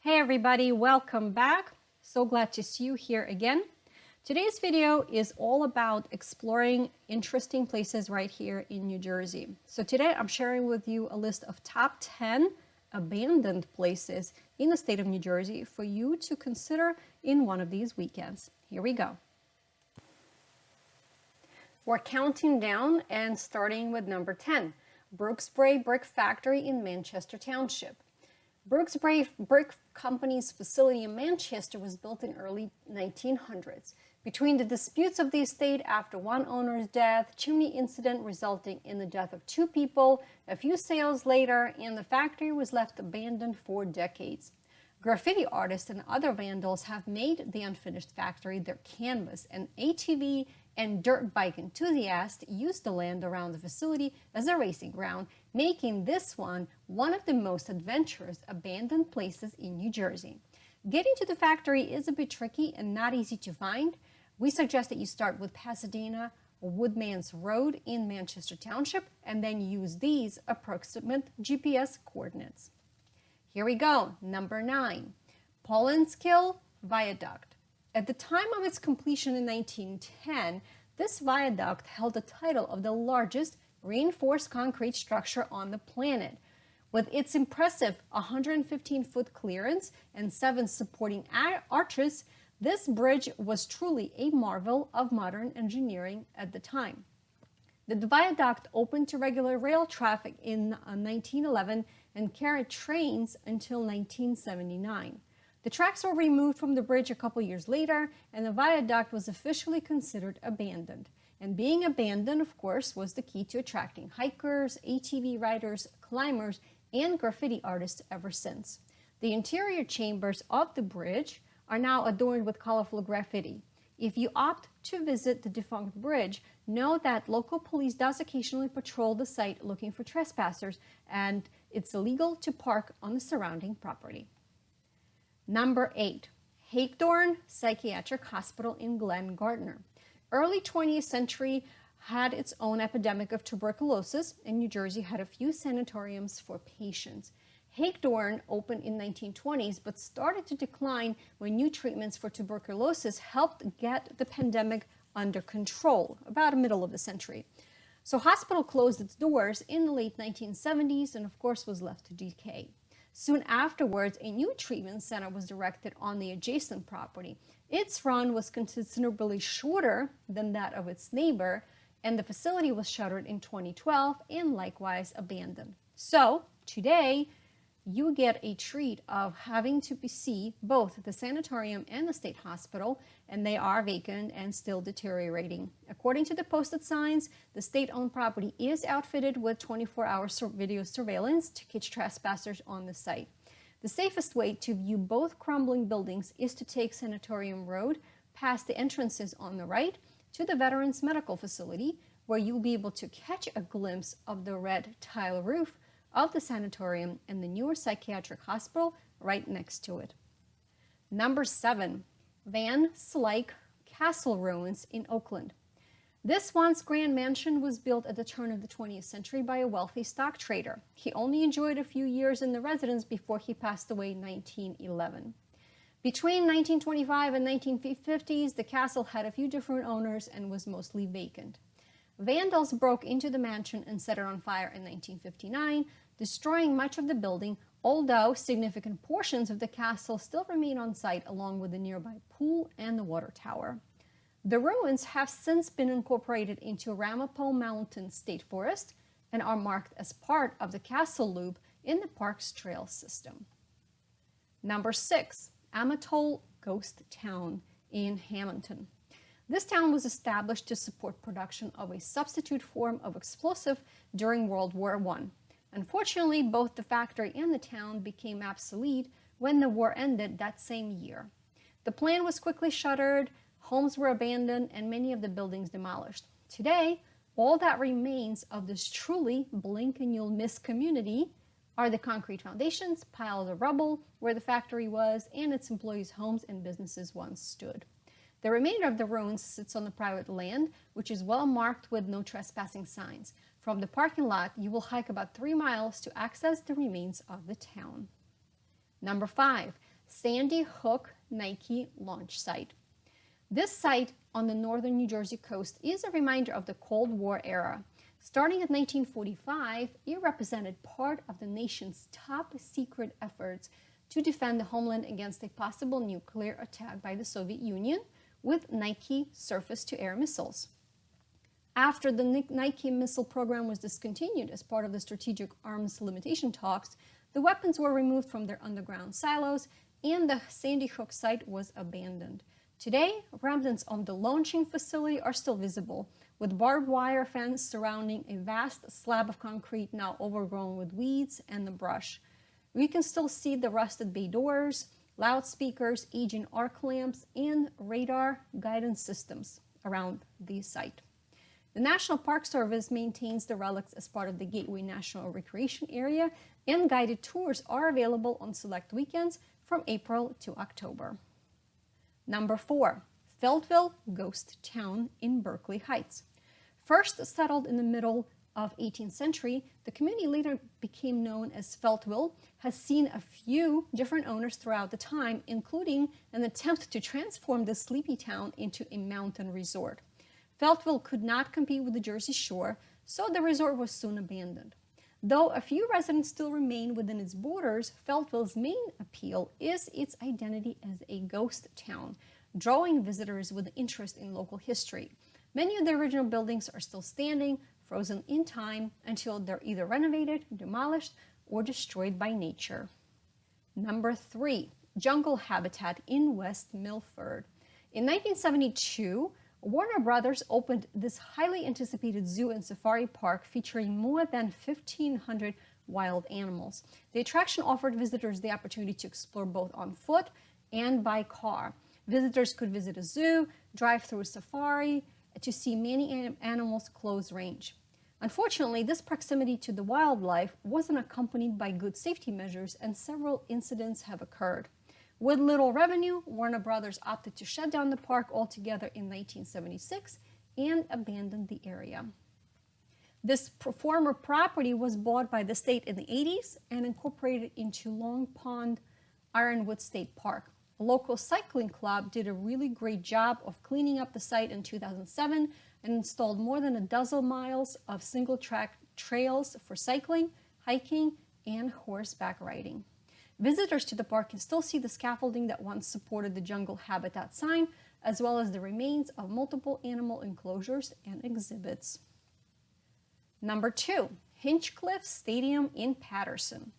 Hey everybody, welcome back. So glad to see you here again. Today's video is all about exploring interesting places right here in New Jersey. So today I'm sharing with you a list of top 10 abandoned places in the state of New Jersey for you to consider in one of these weekends. Here we go. We're counting down and starting with number 10, Brooksbury Brick Factory in Manchester Township. Brooksbury Brick Company's facility in Manchester was built in early 1900s. Between the disputes of the estate after one owner's death, chimney incident resulting in the death of 2 people, a few sales later, and the factory was left abandoned for decades. Graffiti artists and other vandals have made the unfinished factory their canvas, and ATV and dirt bike enthusiasts used the land around the facility as a racing ground, making this one of the most adventurous abandoned places in New Jersey. Getting to the factory is a bit tricky and not easy to find. We suggest that you start with Pasadena or Woodman's Road in Manchester Township and then use these approximate GPS coordinates. Here we go, number 9, Paulinskill Viaduct. At the time of its completion in 1910, this viaduct held the title of the largest reinforced concrete structure on the planet. With its impressive 115-foot clearance and 7 supporting arches, this bridge was truly a marvel of modern engineering at the time. The viaduct opened to regular rail traffic in 1911 and carried trains until 1979. The tracks were removed from the bridge a couple years later, and the viaduct was officially considered abandoned. And being abandoned, of course, was the key to attracting hikers, ATV riders, climbers, and graffiti artists ever since. The interior chambers of the bridge are now adorned with colorful graffiti. If you opt to visit the defunct bridge, know that local police does occasionally patrol the site looking for trespassers, and it's illegal to park on the surrounding property. Number 8, Hakedorn Psychiatric Hospital in Glen Gardner. Early 20th century had its own epidemic of tuberculosis, and New Jersey had a few sanatoriums for patients. Hakedorn opened in 1920s, but started to decline when new treatments for tuberculosis helped get the pandemic under control, about the middle of the century. So hospital closed its doors in the late 1970s and of course was left to decay. Soon afterwards, a new treatment center was directed on the adjacent property. Its run was considerably shorter than that of its neighbor, and the facility was shuttered in 2012 and likewise abandoned. So today, you get a treat of having to see both the sanatorium and the state hospital, and they are vacant and still deteriorating. According to the posted signs, the state-owned property is outfitted with 24-hour video surveillance to catch trespassers on the site. The safest way to view both crumbling buildings is to take Sanatorium Road past the entrances on the right to the Veterans Medical Facility, where you'll be able to catch a glimpse of the red tile roof of the sanatorium and the newer psychiatric hospital right next to it. Number 7, Van Slyke Castle ruins in Oakland. This once grand mansion was built at the turn of the 20th century by a wealthy stock trader. He only enjoyed a few years in the residence before he passed away in 1911. Between 1925 and 1950s, the castle had a few different owners and was mostly vacant. Vandals broke into the mansion and set it on fire in 1959, destroying much of the building, although significant portions of the castle still remain on site along with the nearby pool and the water tower. The ruins have since been incorporated into Amatol Mountain State Forest and are marked as part of the Castle Loop in the park's trail system. Number 6, Amatol Ghost Town in Hamilton. This town was established to support production of a substitute form of explosive during World War I. Unfortunately, both the factory and the town became obsolete when the war ended that same year. The plant was quickly shuttered, homes were abandoned, and many of the buildings demolished. Today, all that remains of this truly blink and you'll miss community are the concrete foundations, piles of rubble where the factory was, and its employees' homes and businesses once stood. The remainder of the ruins sits on the private land, which is well marked with no trespassing signs. From the parking lot, you will hike about 3 miles to access the remains of the town. Number 5, Sandy Hook Nike launch site. This site on the northern New Jersey coast is a reminder of the Cold War era. Starting in 1945, it represented part of the nation's top secret efforts to defend the homeland against a possible nuclear attack by the Soviet Union with Nike surface-to-air missiles. After the Nike missile program was discontinued as part of the strategic arms limitation talks, the weapons were removed from their underground silos and the Sandy Hook site was abandoned. Today, remnants of the launching facility are still visible, with barbed wire fence surrounding a vast slab of concrete now overgrown with weeds and the brush. We can still see the rusted bay doors, loudspeakers, aging arc lamps, and radar guidance systems around the site. The National Park Service maintains the relics as part of the Gateway National Recreation Area, and guided tours are available on select weekends from April to October. Number 4, Feltville Ghost Town in Berkeley Heights. First settled in the middle of 18th century, the community later became known as Feltville, has seen a few different owners throughout the time, including an attempt to transform the sleepy town into a mountain resort. Feltville could not compete with the Jersey Shore, so the resort was soon abandoned. Though a few residents still remain within its borders, Feltville's main appeal is its identity as a ghost town, drawing visitors with interest in local history. Many of the original buildings are still standing, frozen in time, until they're either renovated, demolished, or destroyed by nature. Number 3, jungle habitat in West Milford. In 1972, Warner Brothers opened this highly anticipated zoo and safari park featuring more than 1,500 wild animals. The attraction offered visitors the opportunity to explore both on foot and by car. Visitors could visit a zoo, drive through a safari, to see many animals close range. Unfortunately, this proximity to the wildlife wasn't accompanied by good safety measures, and several incidents have occurred. With little revenue, Warner Brothers opted to shut down the park altogether in 1976 and abandoned the area. This former property was bought by the state in the 80s and incorporated into Long Pond Ironwood State Park. A local cycling club did a really great job of cleaning up the site in 2007 and installed more than a dozen miles of single-track trails for cycling, hiking, and horseback riding. Visitors to the park can still see the scaffolding that once supported the jungle habitat sign, as well as the remains of multiple animal enclosures and exhibits. Number 2, Hinchliffe Stadium in Paterson.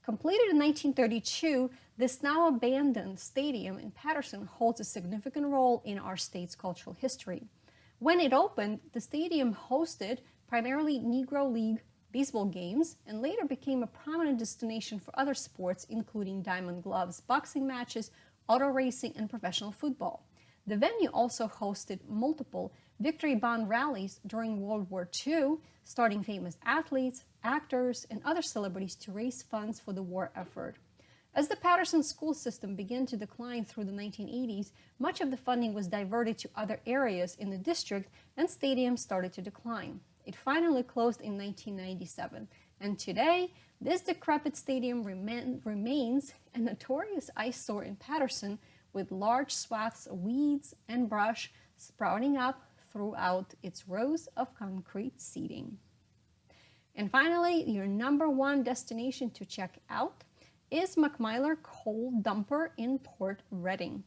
Completed in 1932, this now abandoned stadium in Paterson holds a significant role in our state's cultural history. When it opened, the stadium hosted primarily Negro League baseball games and later became a prominent destination for other sports, including diamond gloves, boxing matches, auto racing, and professional football. The venue also hosted multiple victory bond rallies during World War II, starting famous athletes, actors, and other celebrities to raise funds for the war effort. As the Paterson school system began to decline through the 1980s, much of the funding was diverted to other areas in the district and stadiums started to decline. It finally closed in 1997, and today, this decrepit stadium remains a notorious eyesore in Paterson, with large swaths of weeds and brush sprouting up throughout its rows of concrete seating. And finally, your number 1 destination to check out is McMyler Coal Dumper in Port Reading.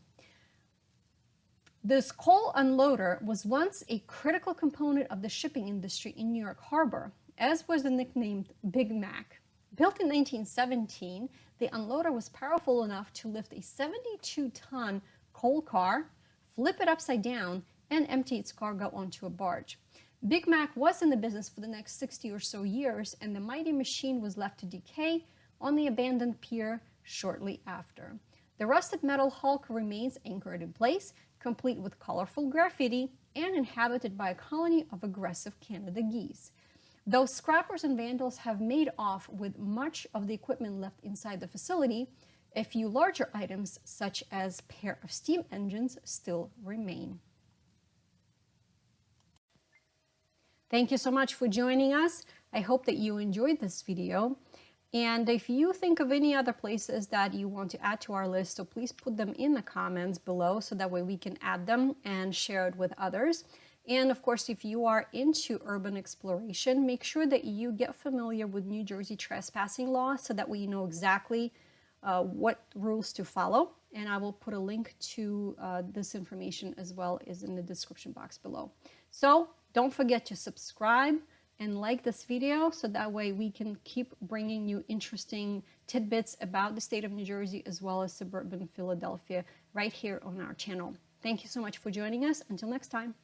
This coal unloader was once a critical component of the shipping industry in New York Harbor, as was the nickname Big Mac. Built in 1917, the unloader was powerful enough to lift a 72-ton coal car, flip it upside down, and empty its cargo onto a barge. Big Mac was in the business for the next 60 or so years, and the mighty machine was left to decay on the abandoned pier shortly after. The rusted metal hulk remains anchored in place, complete with colorful graffiti and inhabited by a colony of aggressive Canada geese. Though scrappers and vandals have made off with much of the equipment left inside the facility, a few larger items, such as a pair of steam engines, still remain. Thank you so much for joining us. I hope that you enjoyed this video. And if you think of any other places that you want to add to our list, so please put them in the comments below so that way we can add them and share it with others. And of course, if you are into urban exploration, make sure that you get familiar with New Jersey trespassing law so that way you know exactly what rules to follow. And I will put a link to this information as well as in the description box below. So don't forget to subscribe and like this video so that way we can keep bringing you interesting tidbits about the state of New Jersey as well as suburban Philadelphia right here on our channel. Thank you so much for joining us. Until next time.